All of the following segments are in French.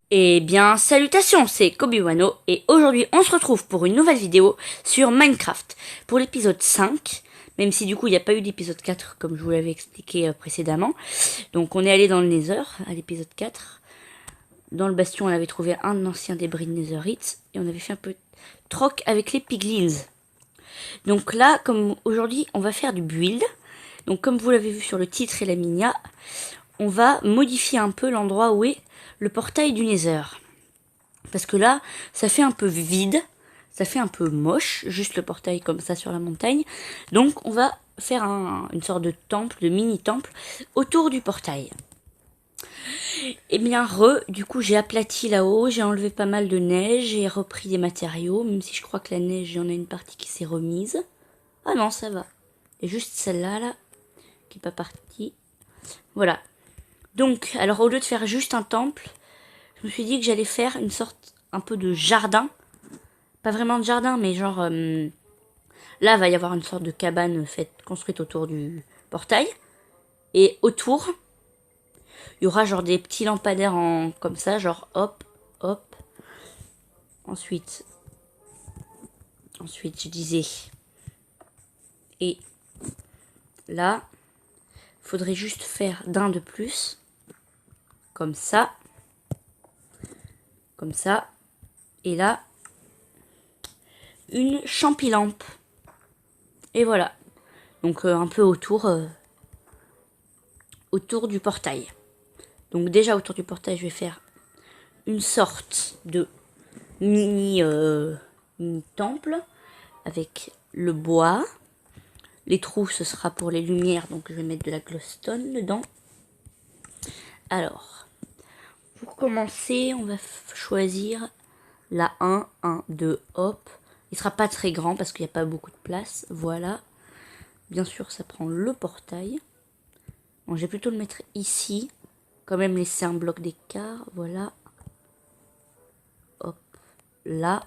Eh bien, salutations, c'est Kobiwano et aujourd'hui on se retrouve pour une nouvelle vidéo sur Minecraft. Pour l'épisode 5, même si du coup il n'y a pas eu d'épisode 4 comme je vous l'avais expliqué précédemment. Donc on est allé dans le Nether à l'épisode 4. Dans le bastion on avait trouvé un ancien débris de Netherite et on avait fait un peu de troc avec les piglins. Donc là, comme aujourd'hui on va faire du build, donc comme vous l'avez vu sur le titre et la minia, on va modifier un peu l'endroit où est le portail du Nether. Parce que là, ça fait un peu vide, ça fait un peu moche, juste le portail comme ça sur la montagne. Donc on va faire une sorte de temple, de mini-temple, autour du portail. Et bien, du coup j'ai aplati là-haut, j'ai enlevé pas mal de neige, j'ai repris des matériaux, même si je crois que la neige, il y en a une partie qui s'est remise. Ah non, ça va. Et juste celle-là, là, qui n'est pas partie. Voilà. Donc, alors au lieu de faire juste un temple, je me suis dit que j'allais faire une sorte un peu de jardin. Pas vraiment de jardin, mais genre... là, il va y avoir une sorte de cabane construite autour du portail. Et autour, il y aura genre des petits lampadaires comme ça, genre hop, hop. Ensuite, je disais... Et là, faudrait juste faire d'un de plus. Comme ça. Comme ça. Et là, une champilampe. Et voilà. Donc un peu autour du portail. Donc déjà autour du portail, je vais faire une sorte de mini temple avec le bois. Les trous, ce sera pour les lumières, donc je vais mettre de la glowstone dedans. Alors, pour commencer, on va choisir la 1, 2, hop. Il sera pas très grand parce qu'il n'y a pas beaucoup de place. Voilà. Bien sûr, ça prend le portail. Bon, je vais plutôt le mettre ici. Quand même laisser un bloc d'écart. Voilà. Hop là.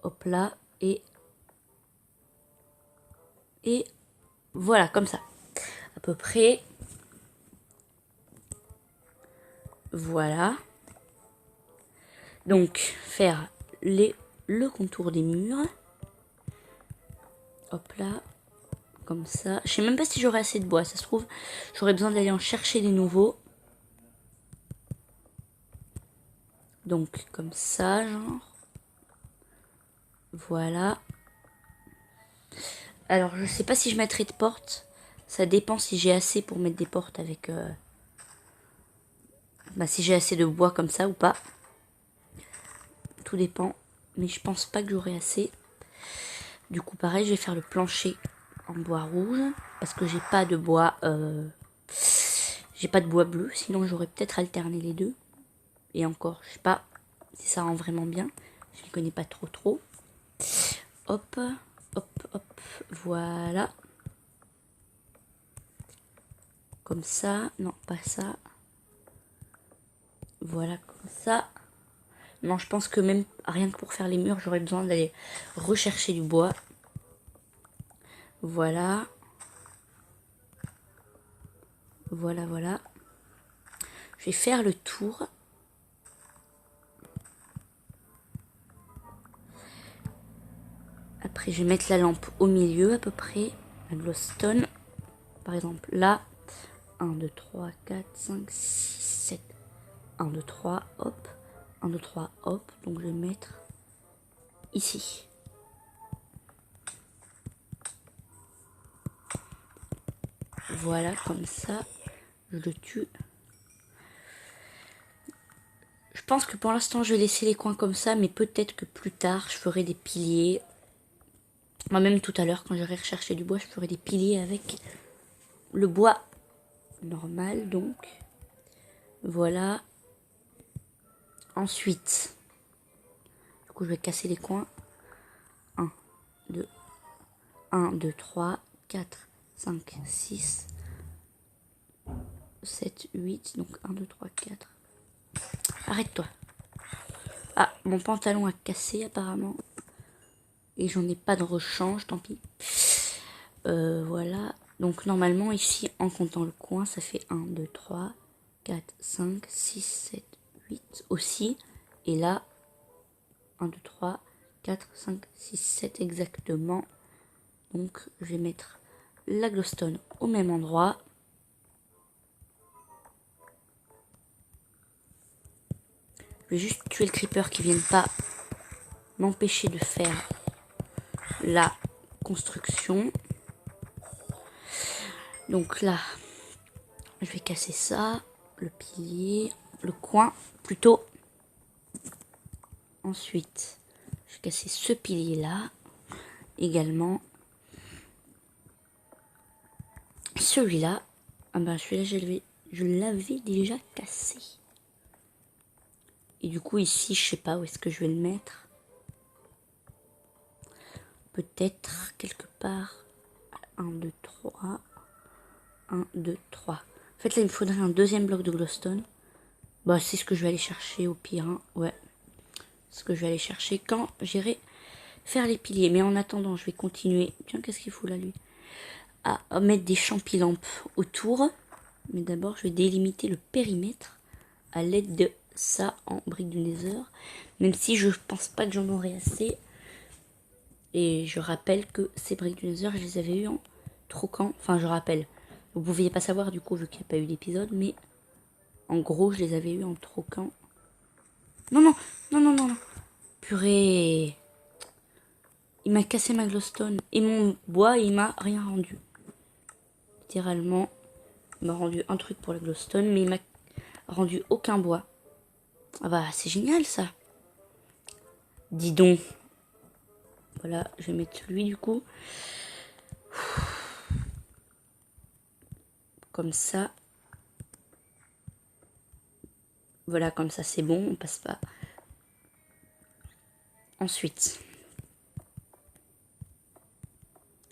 Hop là. Et voilà, comme ça. À peu près. Voilà. Donc, faire le contour des murs. Hop là. Comme ça. Je sais même pas si j'aurai assez de bois. Ça se trouve, j'aurais besoin d'aller en chercher des nouveaux. Donc, comme ça, genre. Voilà. Alors, je sais pas si je mettrai de portes. Ça dépend si j'ai assez pour mettre des portes avec... si j'ai assez de bois comme ça ou pas. Tout dépend. Mais je pense pas que j'aurai assez. Du coup, pareil, je vais faire le plancher en bois rouge. Parce que j'ai pas de bois... j'ai pas de bois bleu. Sinon, j'aurais peut-être alterné les deux. Et encore, je sais pas si ça rend vraiment bien. Je ne connais pas trop. Hop, hop, hop. Voilà. Comme ça. Non, pas ça. Voilà, comme ça. Non, je pense que même rien que pour faire les murs, j'aurais besoin d'aller rechercher du bois. Voilà. Voilà. Je vais faire le tour. Après, je vais mettre la lampe au milieu à peu près. La glowstone. Par exemple, là. 1, 2, 3, 4, 5, 6, 7. 1, 2, 3, hop. 1, 2, 3, hop. Donc, je vais mettre ici. Voilà, comme ça. Je le tue. Je pense que pour l'instant, je vais laisser les coins comme ça. Mais peut-être que plus tard, je ferai des piliers. Moi, même tout à l'heure, quand j'irai rechercher du bois, je ferai des piliers avec le bois normal, donc. Voilà. Ensuite, du coup, je vais casser les coins. 1, 2, 1, 2, 3, 4, 5, 6, 7, 8. Donc 1, 2, 3, 4. Arrête-toi. Ah, mon pantalon a cassé apparemment. Et j'en ai pas de rechange, tant pis. Voilà. Donc normalement ici, en comptant le coin, ça fait 1, 2, 3, 4, 5, 6, 7, 8 aussi. Et là, 1, 2, 3, 4, 5, 6, 7 exactement. Donc, je vais mettre la glowstone au même endroit. Je vais juste tuer le creeper qui ne vienne pas m'empêcher de faire la construction. Donc là, je vais casser ça, le pilier, le coin plutôt. Ensuite, je vais casser ce pilier là également. Celui-là, ah ben celui-là je l'avais déjà cassé. Et du coup ici, je sais pas où est-ce que je vais le mettre. Peut-être quelque part. 1, 2, 3. 1, 2, 3. En fait là il me faudrait un deuxième bloc de glowstone. Bah c'est ce que je vais aller chercher au pire. Hein. Ouais. Ce que je vais aller chercher quand j'irai faire les piliers. Mais en attendant, je vais continuer. Tiens, qu'est-ce qu'il fout là lui? À mettre des champilampes autour. Mais d'abord, je vais délimiter le périmètre à l'aide de ça en briques du Nether. Même si je pense pas que j'en aurai assez. Et je rappelle que ces briques du Nether, je les avais eues en troquant. Enfin, je rappelle. Vous ne pouviez pas savoir du coup, vu qu'il n'y a pas eu d'épisode. Mais en gros, je les avais eues en troquant. Non, non, non, non, non, non. Purée. Il m'a cassé ma glowstone. Et mon bois, il m'a rien rendu. Littéralement, il m'a rendu un truc pour la glowstone, mais il m'a rendu aucun bois. Ah bah, c'est génial ça. Dis donc. Voilà, je vais mettre lui du coup. Comme ça. Voilà, comme ça c'est bon, on passe pas. Ensuite.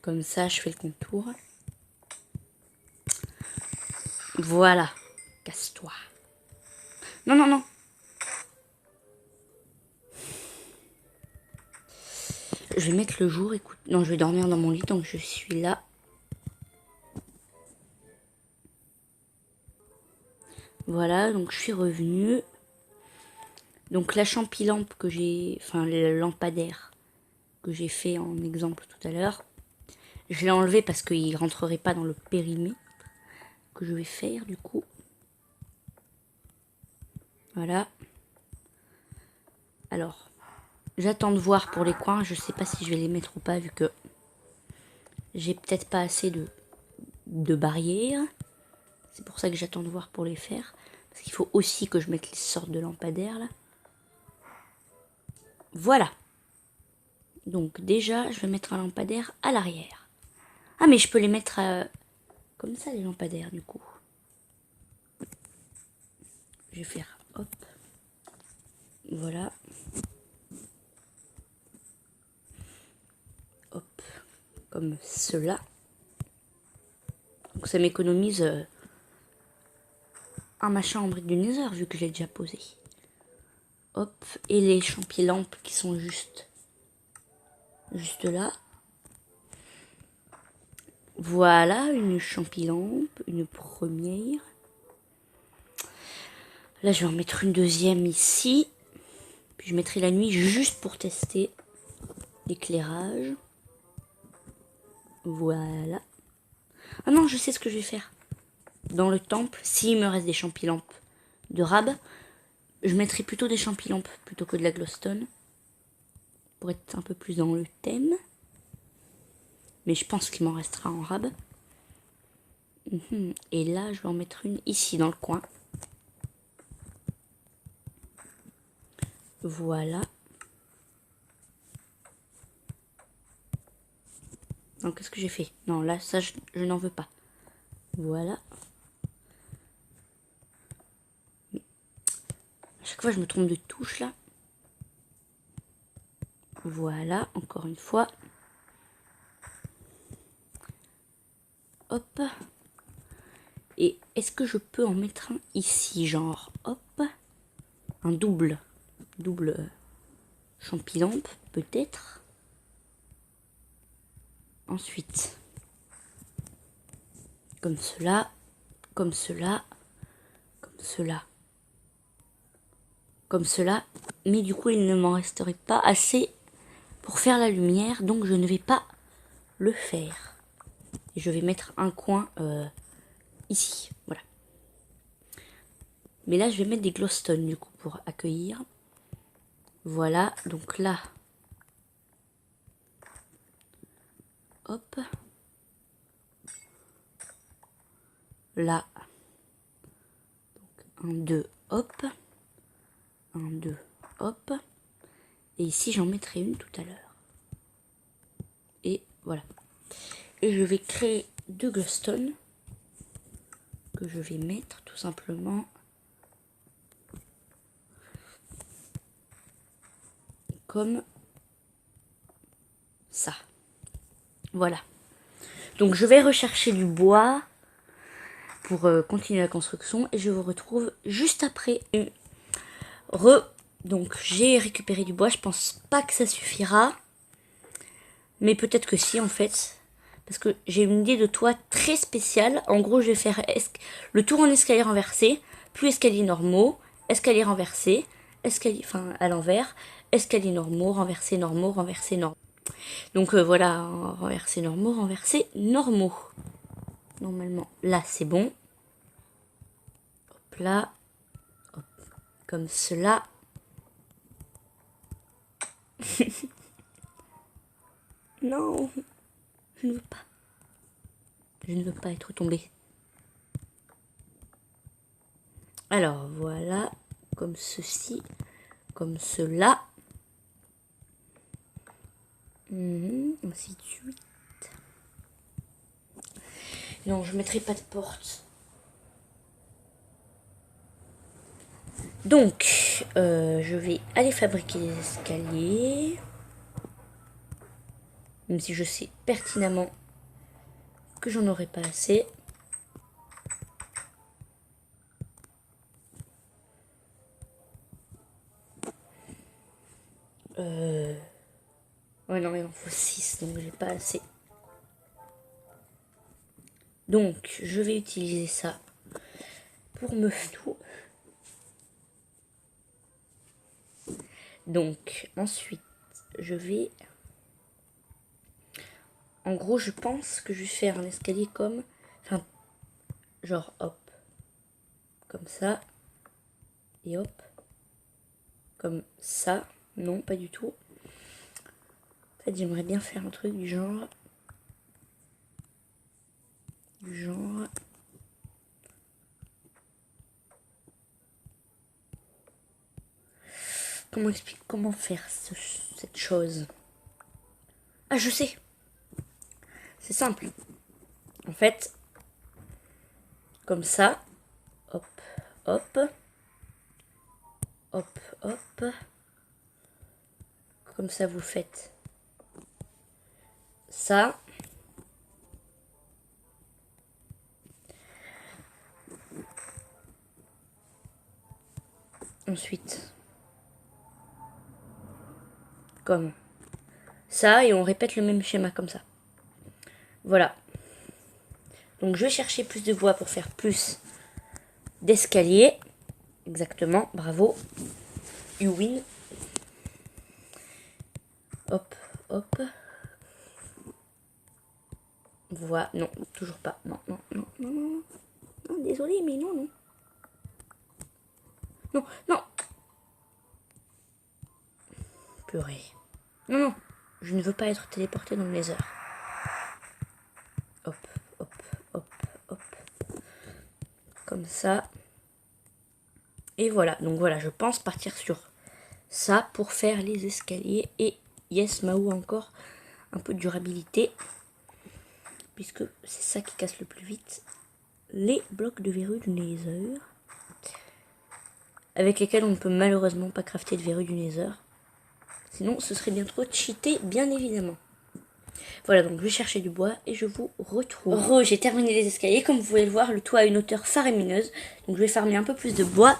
Comme ça, je fais le contour. Voilà. Casse-toi. Non, non, non. Je vais mettre le jour, écoute. Non, je vais dormir dans mon lit tant que je suis là. Voilà, donc je suis revenue. Donc la champilampe que j'ai... Enfin, le lampadaire que j'ai fait en exemple tout à l'heure. Je l'ai enlevé parce qu'il ne rentrerait pas dans le périmètre que je vais faire du coup. Voilà. Alors, j'attends de voir pour les coins. Je sais pas si je vais les mettre ou pas vu que j'ai peut-être pas assez de barrières. C'est pour ça que j'attends de voir pour les faire. Parce qu'il faut aussi que je mette les sortes de lampadaires là. Voilà. Donc déjà, je vais mettre un lampadaire à l'arrière. Ah mais je peux les mettre comme ça les lampadaires du coup. Je vais faire hop. Voilà. Hop. Comme cela. Donc ça m'économise un machin en brique du Nether vu que je l'ai déjà posé. Hop. Et les champilampes qui sont juste là. Voilà une champilampe, une première. Là je vais en mettre une deuxième ici. Puis je mettrai la nuit juste pour tester l'éclairage. Voilà. Ah non, je sais ce que je vais faire. Dans le temple, s'il me reste des champilampes de rab, je mettrai plutôt des champilampes plutôt que de la glowstone. Pour être un peu plus dans le thème. Mais je pense qu'il m'en restera en rab. Et là, je vais en mettre une ici dans le coin. Voilà. Donc, qu'est-ce que j'ai fait? Non, là, ça, je n'en veux pas. Voilà. À chaque fois, je me trompe de touche, là. Voilà, encore une fois. Hop. Et est-ce que je peux en mettre un ici, genre, hop. Un double champilampe, peut-être. Ensuite, comme cela, comme cela, comme cela. Comme cela. Mais du coup, il ne m'en resterait pas assez pour faire la lumière. Donc, je ne vais pas le faire. Et je vais mettre un coin ici. Voilà. Mais là, je vais mettre des glowstones du coup pour accueillir. Voilà. Donc là. Hop. Là. Donc 1, 2, hop. 1, 2, hop. Et ici, j'en mettrai une tout à l'heure. Et voilà. Et je vais créer 2 glowstones que je vais mettre tout simplement comme ça. Voilà. Donc je vais rechercher du bois pour continuer la construction et je vous retrouve juste après. Donc j'ai récupéré du bois, je pense pas que ça suffira. Mais peut-être que si en fait. Parce que j'ai une idée de toit très spéciale. En gros je vais faire le tour en escalier renversé, puis escalier normaux, escalier renversé, escalier, enfin à l'envers, escalier normaux, renversé normaux, renversé normaux. Donc voilà, renversé normaux, renversé normaux. Normalement là c'est bon. Hop là. Hop. Comme cela. Non, je ne veux pas. Je ne veux pas être tombée. Alors voilà, comme ceci, comme cela. Ainsi de suite. Non, je ne mettrai pas de porte. Donc, je vais aller fabriquer les escaliers. Même si je sais pertinemment que j'en aurai pas assez. Ouais, non, il en faut 6, donc j'ai pas assez. Donc, je vais utiliser ça pour me tout. Donc, ensuite, je vais... En gros, je pense que je vais faire un escalier comme... Enfin, genre, hop. Comme ça. Et hop. Comme ça. Non, pas du tout. En fait, j'aimerais bien faire un truc du genre... Comment expliquer, comment faire cette chose? Ah, je sais. C'est simple. En fait, comme ça. Hop, hop. Hop, hop. Comme ça, vous faites ça. Ensuite, comme ça, et on répète le même schéma comme ça. Voilà. Donc je vais chercher plus de bois pour faire plus d'escaliers. Exactement, bravo. You win. Hop, hop. Voilà, non, toujours pas. Non, non, non, non, non. Non, désolé, mais non, non. Non, non. Purée. Non, non. Je ne veux pas être téléporté dans le laser. Hop, hop, hop, hop. Comme ça. Et voilà. Donc voilà, je pense partir sur ça pour faire les escaliers. Et yes, Mao encore un peu de durabilité. Puisque c'est ça qui casse le plus vite. Les blocs de verrue du Nether. Avec lesquels on ne peut malheureusement pas crafter de verrue du Nether. Sinon, ce serait bien trop cheaté, bien évidemment. Voilà, donc je vais chercher du bois et je vous retrouve. J'ai terminé les escaliers. Comme vous pouvez le voir, le toit a une hauteur faramineuse. Donc je vais farmer un peu plus de bois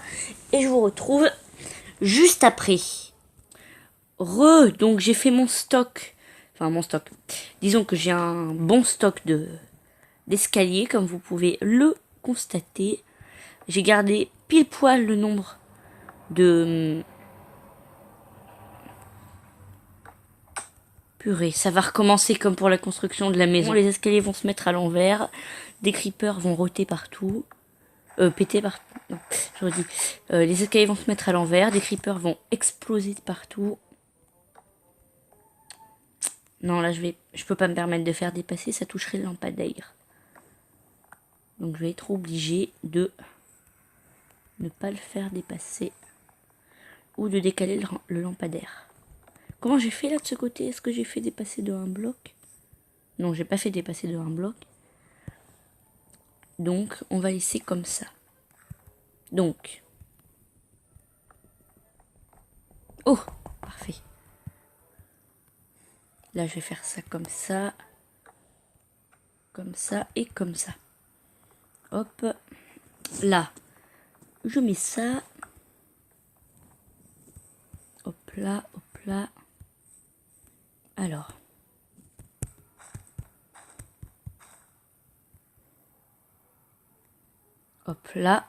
et je vous retrouve juste après. Donc j'ai fait mon stock. Enfin, mon stock. Disons que j'ai un bon stock d'escaliers, comme vous pouvez le constater. J'ai gardé pile poil le nombre de... Purée, ça va recommencer comme pour la construction de la maison. Les escaliers vont se mettre à l'envers, des creepers vont rôter partout, péter partout. Non, je redis. Les escaliers vont se mettre à l'envers, des creepers vont exploser de partout. Non, là, je peux pas me permettre de faire dépasser, ça toucherait le lampadaire. Donc, je vais être obligée de ne pas le faire dépasser. Ou de décaler le lampadaire. Comment j'ai fait là de ce côté? Est-ce que j'ai fait dépasser de un bloc? Non, j'ai pas fait dépasser de un bloc. Donc, on va laisser comme ça. Donc. Oh, parfait. Là, je vais faire ça comme ça. Comme ça et comme ça. Hop. Là, je mets ça. Hop là, hop là. Alors. Hop là.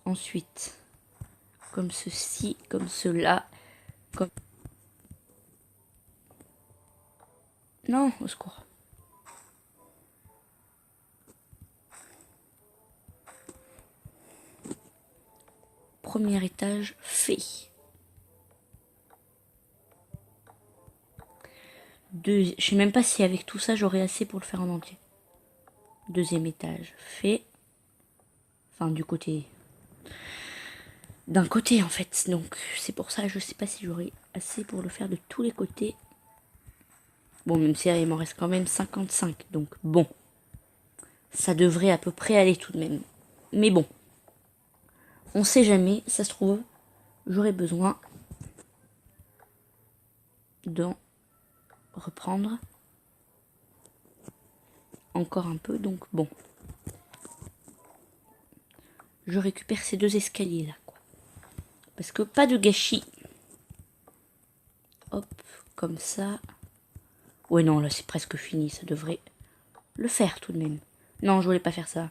Ensuite, comme ceci, comme cela, comme... Non, au secours. Premier étage fait. Je sais même pas si avec tout ça j'aurai assez pour le faire en entier. Deuxième étage fait. Enfin du côté. D'un côté en fait. Donc c'est pour ça je sais pas si j'aurai assez pour le faire de tous les côtés. Bon même si il m'en reste quand même 55. Donc bon. Ça devrait à peu près aller tout de même. Mais bon. On sait jamais. Ça se trouve. J'aurai besoin d'en reprendre encore un peu. Donc bon. Je récupère ces deux escaliers là quoi. Parce que pas de gâchis. Hop, comme ça. Ouais non là c'est presque fini. Ça devrait le faire tout de même. Non je voulais pas faire ça.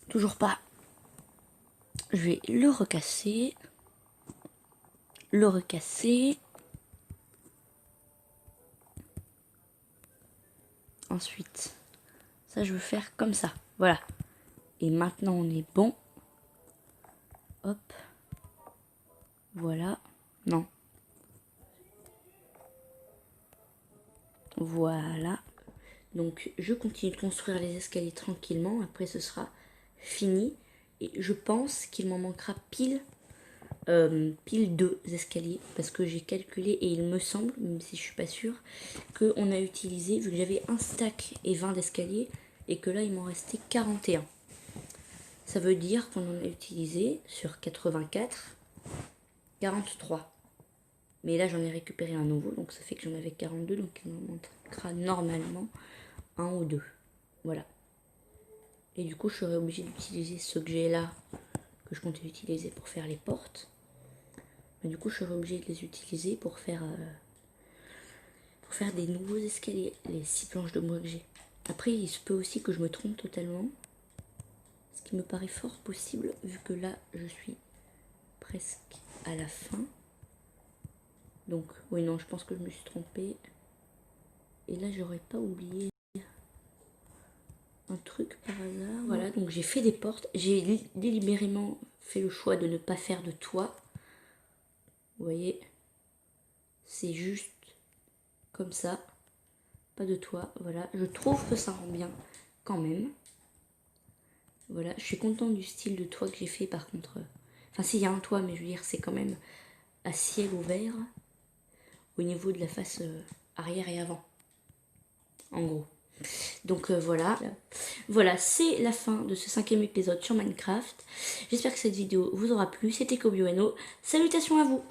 Toujours pas. Je vais le recasser. Le recasser. Ensuite, ça je veux faire comme ça. Voilà. Et maintenant on est bon. Hop. Voilà. Non. Voilà. Donc je continue de construire les escaliers tranquillement. Après ce sera fini. Et je pense qu'il m'en manquera pile 2 escaliers. Parce que j'ai calculé et il me semble, même si je suis pas sûre, qu'on a utilisé, vu que j'avais un stack et 20 d'escaliers, et que là il m'en restait 41. Ça veut dire qu'on en a utilisé sur 84, 43. Mais là j'en ai récupéré un nouveau, donc ça fait que j'en avais 42, donc il m'en manquera normalement un ou deux. Voilà. Et du coup je serai obligée d'utiliser ceux que j'ai là, que je comptais utiliser pour faire les portes. Mais du coup je serai obligée de les utiliser pour faire des nouveaux escaliers, les 6 planches de bois que j'ai. Après il se peut aussi que je me trompe totalement. Ce qui me paraît fort possible, vu que là, je suis presque à la fin. Donc, oui, non, je pense que je me suis trompée. Et là, j'aurais pas oublié un truc par hasard. Voilà, donc j'ai fait des portes. J'ai délibérément fait le choix de ne pas faire de toit. Vous voyez, c'est juste comme ça. Pas de toit, voilà. Je trouve que ça rend bien quand même. Voilà, je suis contente du style de toit que j'ai fait par contre. Enfin, s'il y a un toit, mais je veux dire, c'est quand même à ciel ouvert au niveau de la face arrière et avant. En gros. Donc voilà. Voilà, c'est la fin de ce 5e épisode sur Minecraft. J'espère que cette vidéo vous aura plu. C'était Kobiwano. Salutations à vous!